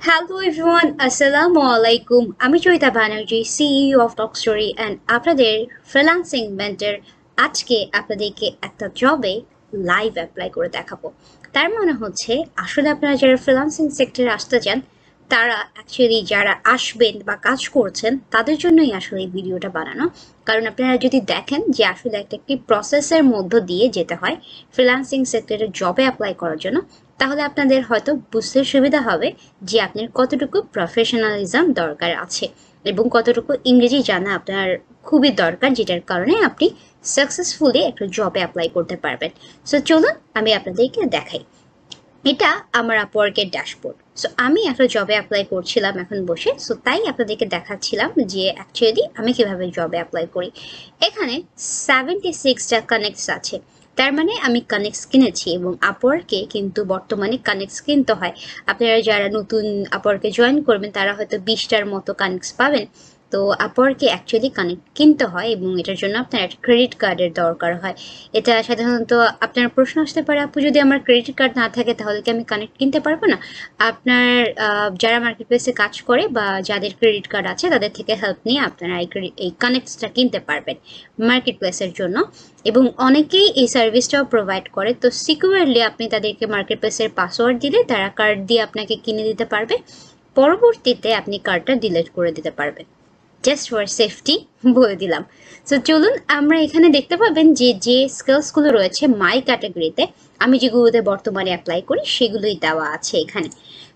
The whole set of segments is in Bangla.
Hello everyone, Assalamu alaikum. আমি Joyeta Banerjee, CEO of Talk Story and আপনাদের freelancing mentor আজকে আপনাদেরকে একটা জবে লাইভ অ্যাপ্লাই করে দেখাবো। তার মানে হচ্ছে আসলে আপনারা যারা freelancing সেক্টরে আসতে চান তারা অ্যাকচুয়ালি যারা আসবেন বা কাজ করছেন তাদের জন্যই আসলে এই ভিডিওটা বানানো। কারণ আপনারা যদি দেখেন যে আসলে একটি প্রসেসের মধ্য দিয়ে যেতে হয় ফ্রিল্যান্সিং সেক্টরে জবে অ্যাপ্লাই করার জন্য, তাহলে আপনাদের হয়তো বুঝতে সুবিধা হবে যে আপনার কতটুকু প্রফেশনালিজম দরকার আছে এবং কতটুকু ইংরেজি জানা আপনার খুবই দরকার, যেটার কারণে আপনি সাকসেসফুলি একটা জবে অ্যাপ্লাই করতে পারবেন। সো চলুন আমি আপনাদেরকে দেখাই। এটা আমার আপওয়ার্কের ড্যাশবোর্ড। সো আমি একটা জবে অ্যাপ্লাই করছিলাম এখন বসে, সো তাই আপনাদেরকে দেখাচ্ছিলাম যে অ্যাকচুয়ালি আমি কিভাবে জবে অ্যাপ্লাই করি। এখানে 76টা কানেক্টস আছে, তার মানে আমি কানেক্টস কিনেছি এবং আপওয়ার্কে কিন্তু বর্তমানে কানেক্টস কিনতে হয়। আপনারা যারা নতুন আপওয়ার্কে জয়েন করবেন তারা হয়তো 20টার মতো কানেক্টস পাবেন। তো আপওয়ার্কে অ্যাকচুয়ালি কানেক্ট কিনতে হয় এবং এটার জন্য আপনার একটা ক্রেডিট কার্ডের দরকার হয়। এটা সাধারণত আপনার প্রশ্ন আসতে পারে, আপু যদি আমার ক্রেডিট কার্ড না থাকে তাহলে কি আমি কানেক্ট কিনতে পারবো না? আপনার যারা মার্কেট প্লেসে কাজ করে বা যাদের ক্রেডিট কার্ড আছে তাদের থেকে হেল্প নিয়ে আপনারা এই কানেক্টসটা কিনতে পারবেন মার্কেট প্লেসের জন্য। এবং অনেকেই এই সার্ভিসটাও প্রোভাইড করে। তো সিকিউরলি আপনি তাদেরকে মার্কেট প্লেসের পাসওয়ার্ড দিলে তারা কার্ড দিয়ে আপনাকে কিনে দিতে পারবে, পরবর্তীতে আপনি কার্ডটা ডিলিট করে দিতে পারবেন। জাস্ট ফর সেফটি বলে দিলাম। সো চলুন আমরা এখানে দেখতে পাবেন যে স্কিলসগুলো রয়েছে মাই ক্যাটাগরিতে, আমি যেগুলোতে বর্তমানে অ্যাপ্লাই করি সেগুলোই দেওয়া আছে এখানে।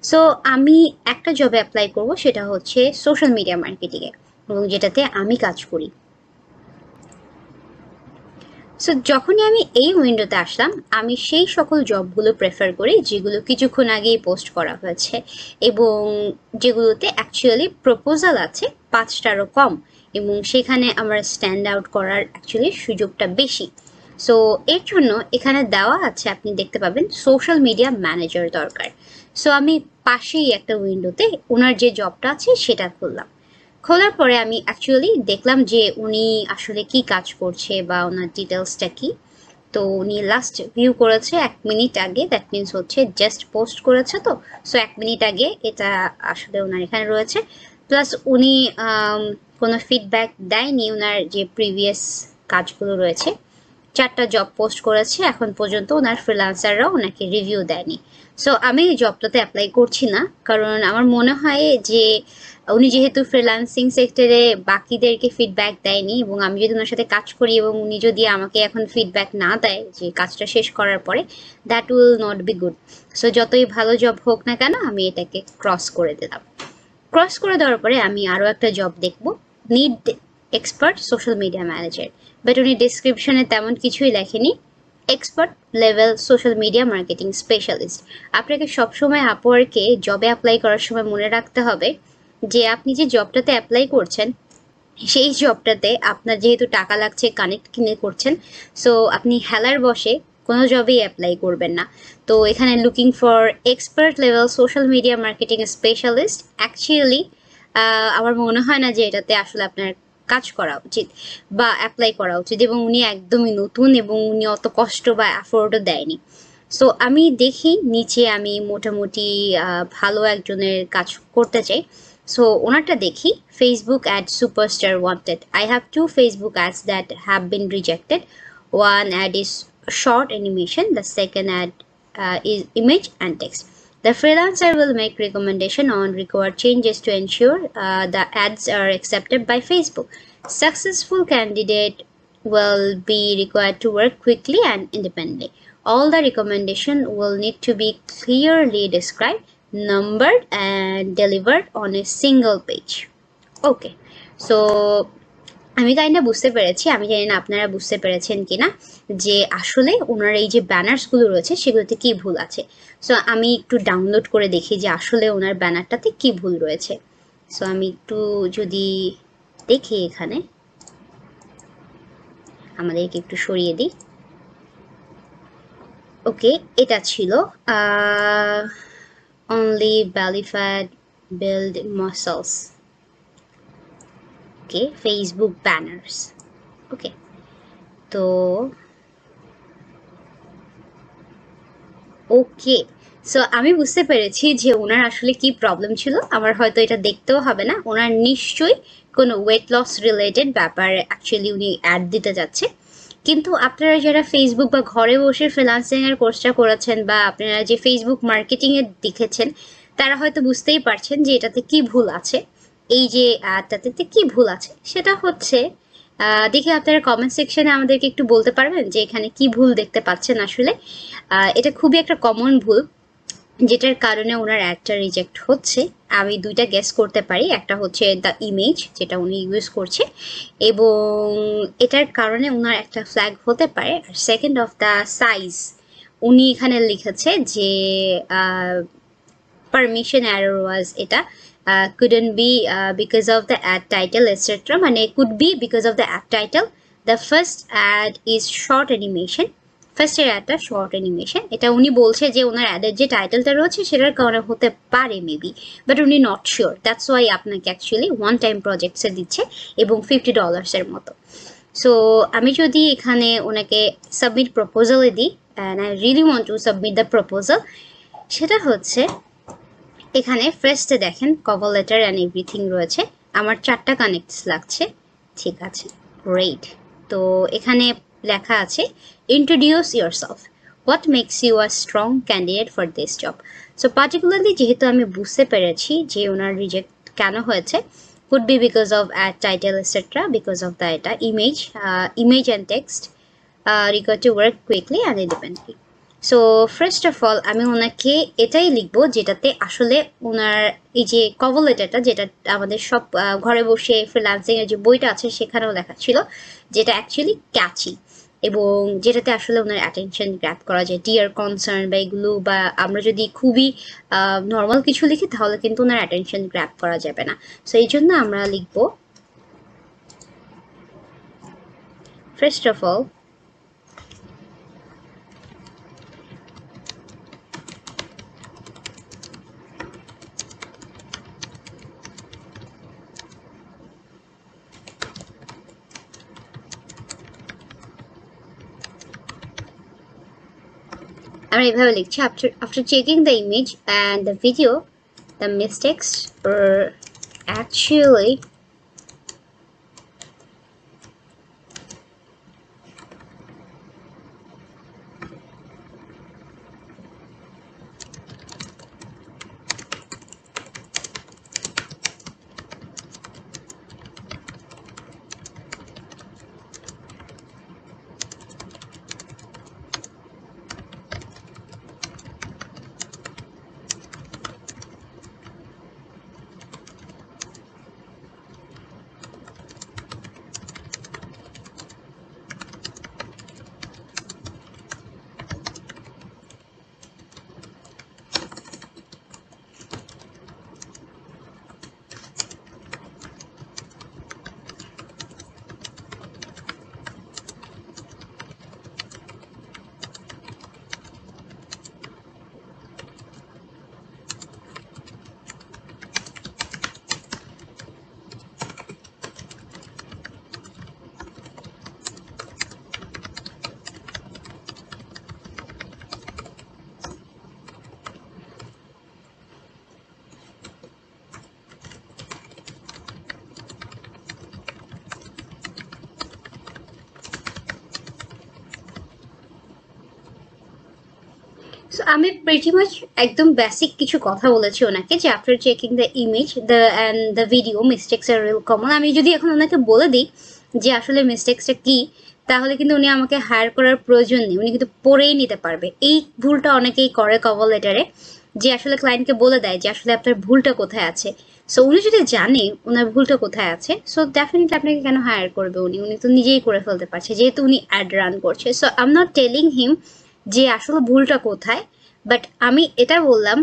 সো আমি একটা জবে অ্যাপ্লাই করব, সেটা হচ্ছে সোশ্যাল মিডিয়া মার্কেটিংয়ে এবং যেটাতে আমি কাজ করি। সো যখনই আমি এই উইন্ডোতে আসলাম আমি সেই সকল জবগুলো প্রেফার করি যেগুলো কিছুক্ষণ আগেই পোস্ট করা হয়েছে এবং যেগুলোতে অ্যাকচুয়ালি প্রপোজাল আছে 5টারও কম এবং সেখানে আমার স্ট্যান্ড আউট করার অ্যাকচুয়ালি সুযোগটা বেশি। সো এর জন্য এখানে দেওয়া আছে, আপনি দেখতে পাবেন সোশ্যাল মিডিয়া ম্যানেজার দরকার। সো আমি পাশেই একটা উইন্ডোতে ওনার যে জবটা আছে সেটা খুললাম। খোলার পরে আমি অ্যাকচুয়ালি দেখলাম যে উনি আসলে কি কাজ করছে বা ওনার ডিটেলসটা কি। তো উনি লাস্ট ভিউ করেছে 1 মিনিট আগে, দ্যাট মিনস হচ্ছে জাস্ট পোস্ট করেছে। তো সো 1 মিনিট আগে এটা আসলে ওনার এখানে রয়েছে। প্লাস উনি কোনো ফিডব্যাক দেয়নি ওনার যে প্রিভিয়াস কাজগুলো রয়েছে। 4টা জব পোস্ট করেছে এখন পর্যন্ত, ওনার ফ্রিল্যান্সাররাও ওনাকে রিভিউ দেয়নি। সো আমি এই জবটাতে অ্যাপ্লাই করছি না, কারণ আমার মনে হয় যে উনি যেহেতু ফ্রিল্যান্সিং সেক্টরে বাকিদেরকে ফিডব্যাক দেয়নি এবং আমি যদি ওনার সাথে কাজ করি এবং উনি যদি আমাকে এখন ফিডব্যাক না দেয় যে কাজটা শেষ করার পরে, that will not be good. So যতই ভালো জব হোক না কেন আমি এটাকে ক্রস করে দিলাম। ক্রস করে দেওয়ার পরে আমি আরও একটা জব দেখব, need expert social media manager. But উনি ডিসক্রিপশনে তেমন কিছুই লেখেনি, expert level social media marketing specialist. আপনাকে সবসময় আপওয়ার্কে জবে অ্যাপ্লাই করার সময় মনে রাখতে হবে যে আপনি যে জবটাতে অ্যাপ্লাই করছেন সেই জবটাতে আপনার যেহেতু টাকা লাগছে, কানেক্ট কিনে করছেন, সো আপনি হেলার বসে কোনো জবেই অ্যাপ্লাই করবেন না। তো এখানে looking for expert level social media marketing specialist, actually আমার মনে হয় না যে এটাতে আসলে আপনার কাজ করা উচিত বা অ্যাপ্লাই করা উচিত, এবং উনি একদমই নতুন এবং উনি অত কষ্ট বা অ্যাফোর্ডও দেয়নি। সো আমি দেখি নিচে আমি মোটামুটি ভালো একজনের কাজ করতে চাই। সো ওনারটা দেখি, Facebook ad superstar wanted. I have 2 Facebook ads that have been rejected. One ad is short animation, the second ad is image and text. The freelancer will make recommendation on required changes to ensure the ads are accepted by Facebook. Successful candidate will be required to work quickly and independently. All the recommendation will need to be clearly described, numbered and delivered on a single page. Okay, so আমি কাইন্ডা বুঝতে পেরেছি, আমি জানি না আপনারা বুঝতে পেরেছেন কিনা, যে আসলে ওনার এই যে ব্যানার্সগুলো রয়েছে সেগুলোতে কি ভুল আছে। সো আমি একটু ডাউনলোড করে দেখি যে আসলে ওনার ব্যানারটাতে কি ভুল রয়েছে। সো আমি একটু যদি দেখি এখানে, আমাদেরকে একটু সরিয়ে দিই। ওকে, এটা ছিল only belly fat build muscles. ওকে, ফেসবুক ব্যানার্স। ওকে, তো ওকে, সো আমি বুঝতে পেরেছি যে ওনার আসলে কি প্রবলেম ছিল। আমার হয়তো এটা দেখতেও হবে না, ওনার নিশ্চয়ই কোনো ওয়েট লস রিলেটেড ব্যাপারে অ্যাকচুয়ালি উনি অ্যাড দিতে যাচ্ছে। কিন্তু আপনারা যারা ফেসবুক বা ঘরে বসে ফ্রিল্যান্সিং এর কোর্সটা করেছেন বা আপনারা যে ফেসবুক মার্কেটিং এ দেখেছেন, তারা হয়তো বুঝতেই পারছেন যে এটাতে কি ভুল আছে। এই যে অ্যাডটাতে কি ভুল আছে সেটা হচ্ছে, দেখে আপনারা কমেন্ট সেকশনে আমাদেরকে একটু বলতে পারবেন যে এখানে কি ভুল দেখতে পাচ্ছেন। আসলে এটা খুবই একটা কমন ভুল যেটার কারণে ওনার অ্যাডটা রিজেক্ট হচ্ছে। আমি দুইটা গেস করতে পারি, একটা হচ্ছে দ্য ইমেজ যেটা উনি ইউজ করছে এবং এটার কারণে ওনার একটা ফ্ল্যাগ হতে পারে, আর সেকেন্ড অফ দ্য সাইজ। উনি এখানে লিখেছে যে permission error was এটা couldn't be because of the ad title etc. মানে could be because of the ad title. The first ad is short animation. ফার্স্টের অ্যাডটা শর্ট অ্যানিমেশন, এটা উনি বলছে যে ওনার অ্যাডের যে টাইটেলটা রয়েছে সেটার কারণে হতে পারে মেবি, বাট উনি নট শিওর। দ্যাটস ওয়াই আপনাকে অ্যাকচুয়ালি ওয়ান টাইম প্রজেক্টসে দিচ্ছে এবং $50 মতো। সো আমি যদি এখানে ওনাকে সাবমিট প্রপোজালে দিই, and I really want to submit the proposal, সেটা হচ্ছে এখানে ফার্স্টে দেখেন কভার লেটার অ্যান্ড এভরিথিং রয়েছে। আমার 4টা কানেক্টস লাগছে, ঠিক আছে, গ্রেট। তো এখানে লেখা আছে introduce yourself, what makes you a strong candidate for this job. So particularly যেহেতু আমি বুঝতে পেরেছি যে ওনার রিজেক্ট কেন হয়েছে, could be because of ad title etc, because of the এটা image and text required to work quickly and independently. So first of all আমি ওনাকে এটাই লিখবো যেটাতে আসলে ওনার এই যে কভার লেটারটা, যেটা আমাদের সব ঘরে বসে ফ্রিল্যান্সিং এর যে বইটা আছে সেখানেও লেখা ছিল, যেটা অ্যাকচুয়ালি ক্যাচি এবং যেটাতে আসলে ওনার অ্যাটেনশন গ্র্যাব করা যায়, ডিয়ার কনসার্ন বা এগুলো, বা আমরা যদি খুবই নর্মাল কিছু লিখি তাহলে কিন্তু ওনার অ্যাটেনশন গ্র্যাব করা যাবে না। সো এই জন্য আমরা লিখবো ফার্স্ট অফ অল আমরা এভাবে লিখছি, after checking the image and the video, the mistakes were actually so আমি প্রিটি মাচ একদম বেসিক কিছু কথা বলেছি ওনাকে যে after checking the image and the video mistakes are real common. আমি যদি এখন ওনাকে বলে দিই যে আসলে মিস্টেক্সটা কি, তাহলে কিন্তু উনি আমাকে হায়ার করার প্রয়োজন নেই, উনি কিন্তু পড়েই নিতে পারবে। এই ভুলটা অনেকেই করে কভার লেটারে, যে আসলে ক্লায়েন্টকে বলে দেয় যে আসলে আপনার ভুলটা কোথায় আছে। সো উনি যদি জানে ওনার ভুলটা কোথায় আছে, সো ডেফিনেটলি আপনাকে কেন হায়ার করবে উনি, উনি তো নিজেই করে ফেলতে পারছে যেহেতু উনি অ্যাড রান করছে। So I am not telling him যে আসলে ভুলটা কোথায়, বাট আমি এটা বললাম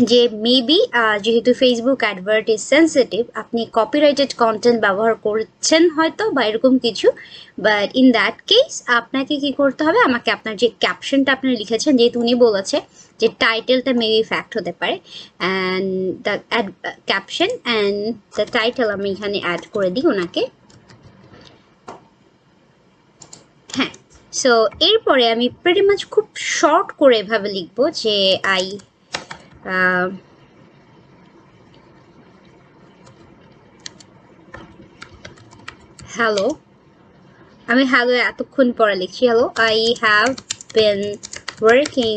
যে মেবি যেহেতু ফেসবুক অ্যাডভার্ট ইজ সেন্সিটিভ, আপনি কপিরাইটেড কন্টেন্ট ব্যবহার করছেন হয়তো বা এরকম কিছু, বাট ইন দ্যাট কেস আপনাকে কি করতে হবে, আমাকে আপনার যে ক্যাপশনটা আপনি লিখেছেন, যেহেতু উনি বলেছে যে টাইটেলটা মেবি ফ্যাক্ট হতে পারে, and the caption and the title আমি এখানে অ্যাড করে দিই ওনাকে। হ্যাঁ, সো এরপরে আমি প্রিটি মাচ খুব শর্ট করে এভাবে লিখবো যে আই হ্যালো, আমি হ্যালো এতক্ষণ পরে লিখছি, hello I have been working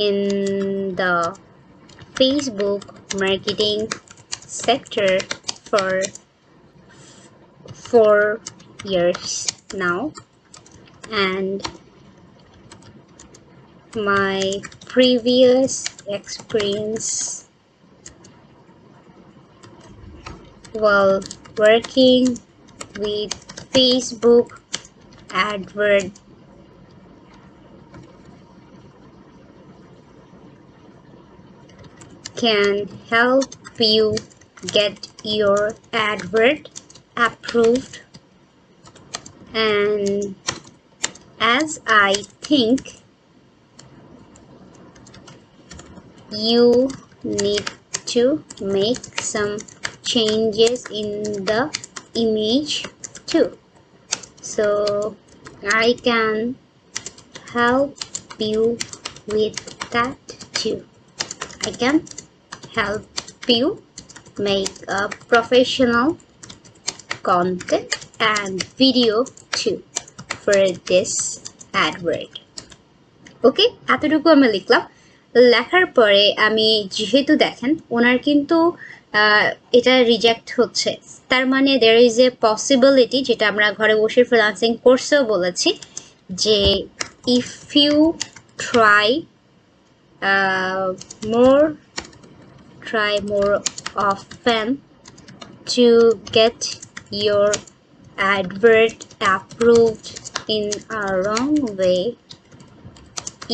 in the Facebook marketing sector for 4 years now, and my previous experience while working with Facebook advert can help you get your advert approved, and as I think you need to make some changes in the image too, so I can help you with that too. I can help you make a professional content and video too for this advert. ওকে, এতটুকু আমি লিখলাম। লেখার পরে আমি যেহেতু দেখেন ওনার কিন্তু এটা রিজেক্ট হচ্ছে, তার মানে there is a possibility, যেটা আমরা ঘরে বসে ফ্রিল্যান্সিং কোর্সেও বলেছি, যে if you try more often to get your advert approved in a wrong way,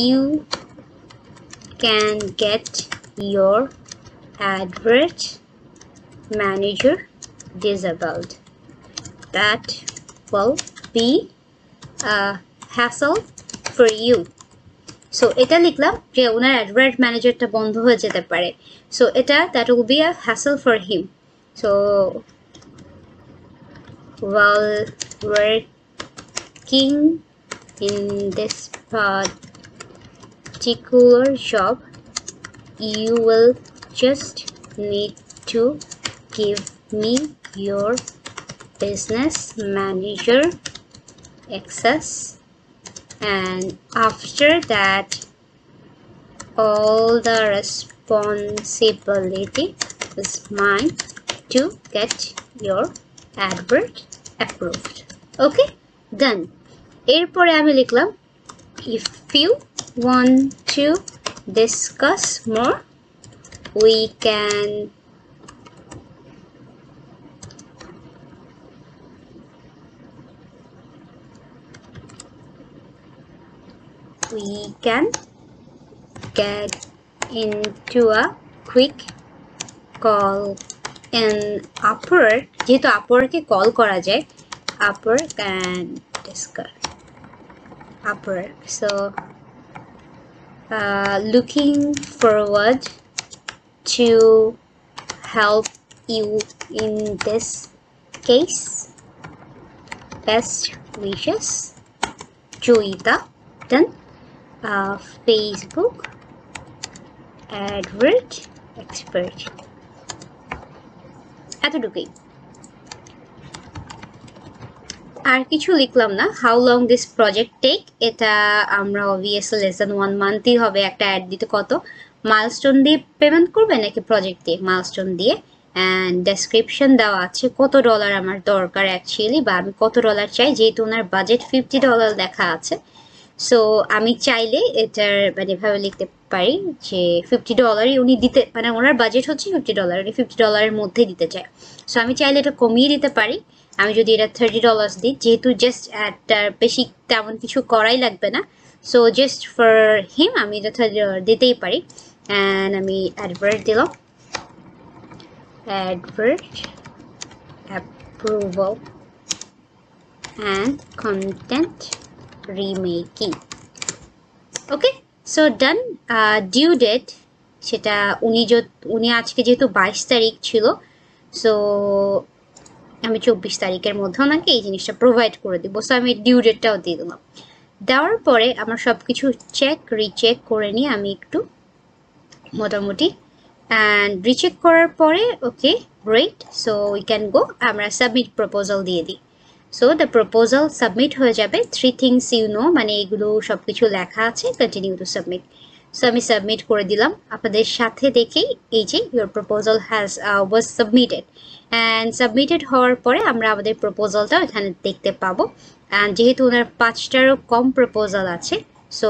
you can get your advert manager disabled. That will be a hassle for you. So এটা লিখলাম যে ওনার অ্যাডভার্ট ম্যানেজারটা বন্ধ হয়ে যেতে পারে, সো এটা that will be a hassle for him. So while working in this particular job, you will just need to give me your business manager access, and after that all the responsibility is mine to get your advert approved. Okay, done. এরপরে আমি লিখলাম if you want to discuss more, we can get into a quick call in Upwork, যেহেতু Upworkকে কল করা যায়, Upwork and discuss Upwork. So looking forward to help you in this case. Best wishes, Joyeta. Then Facebook advert expert. এতটুকুই, আর কিছু লিখলাম না। How long this project take, এটা আমরা অবভিয়াসলি লেস দ্যান 1 মান্থই হবে। একটা অ্যাড দিতে কত মাইলস্টোন দিয়ে পেমেন্ট করবে নাকি প্রজেক্ট দিয়ে? মাইলস্টোন দিয়ে। অ্যান্ড ডেসক্রিপশন দেওয়া আছে কত ডলার আমার দরকার অ্যাকচুয়ালি, বা আমি কত ডলার চাই, যেহেতু ওনার বাজেট $50 লেখা আছে। সো আমি চাইলে এটার মানে এভাবে লিখতে পারি যে $50 উনি দিতে, মানে ওনার বাজেট হচ্ছে $50, উনি $50 মধ্যে দিতে চায়। সো আমি চাইলে এটা কমিয়ে দিতে পারি। আমি যদি এটা $30 দিই, যেহেতু জাস্ট একটা বেশি তেমন কিছু করাই লাগবে না, সো জাস্ট ফর হিম আমি এটা $30 দিতেই পারি। অ্যান্ড আমি অ্যাডভার্ট দিলাম, advert approval and content remaking. Okay, so done. Due date সেটা উনি আজকে যেহেতু 22 তারিখ ছিল, সো আমি 24 তারিখের মধ্যে ওনাকে এই জিনিসটা প্রোভাইড করে দিব। সো আমি ডিউ ডেটটাও দিয়ে দিলাম। দেওয়ার পরে আমার সব কিছু রিচেক করে নিয়ে আমি একটু মোটামুটি অ্যান্ড রিচেক করার পরে okay great, so we can go. আমরা সাবমিট প্রপোজাল দিয়ে দিই। সো দ্য প্রপোজাল সাবমিট হয়ে যাবে। 3 থিংস ইউ নো, মানে এগুলো সব কিছু লেখা আছে, কন্টিনিউ টু সাবমিট। সো আমি সাবমিট করে দিলাম। আপনাদের সাথে দেখেই এই যে your proposal has was submitted, and submitted হওয়ার পরে আমরা আমাদের প্রপোজালটা এখানে দেখতে পাবো। অ্যান্ড যেহেতু ওনার 5টারও কম প্রপোজাল আছে, so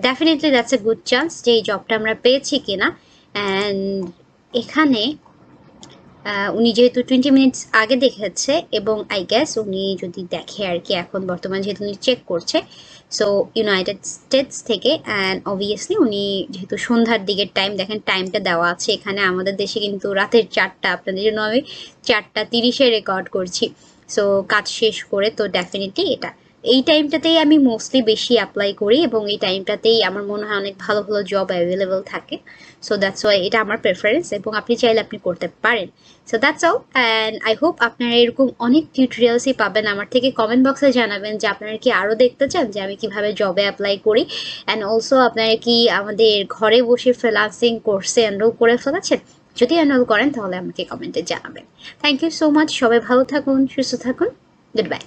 definitely that's a good chance যে এই জবটা আমরা পেয়েছি কিনা। অ্যান্ড এখানে উনি যেহেতু 20 মিনিটস আগে দেখেছে, এবং আই গেস উনি যদি দেখে আর কি, এখন বর্তমান যেহেতু উনি চেক করছে, সো ইউনাইটেড স্টেটস থেকে। অ্যান্ড অবভিয়াসলি উনি যেহেতু সন্ধ্যার দিকের টাইম, দেখেন টাইমটা দেওয়া আছে এখানে, আমাদের দেশে কিন্তু রাতের 4টা, আপনাদের জন্য আমি 4:30-এ রেকর্ড করছি। সো কাজ শেষ করে, তো ডেফিনেটলি এটা এই টাইমটাতেই আমি মোস্টলি বেশি অ্যাপ্লাই করি, এবং এই টাইমটাতেই আমার মনে হয় অনেক ভালো ভালো জব অ্যাভেলেবল থাকে। সো দ্যাটস ওয়াই এটা আমার প্রেফারেন্স, এবং আপনি চাইলে আপনি করতে পারেন। So that's all, and I hope আপনারা এরকম অনেক টিউটোরিয়ালসই পাবেন আমার থেকে। কমেন্ট বক্সে জানাবেন যে আপনারা কি আরও দেখতে চান যে আমি কিভাবে জবে অ্যাপ্লাই করি, অ্যান্ড অলসো আপনারা কি আমাদের ঘরে বসে ফ্রিল্যান্সিং কোর্সে এনরোল করে ফেলেছেন। যদি এনরোল করেন তাহলে আমাকে কমেন্টে জানাবেন। Thank you so much. সবাই ভালো থাকুন, সুস্থ থাকুন। Good by.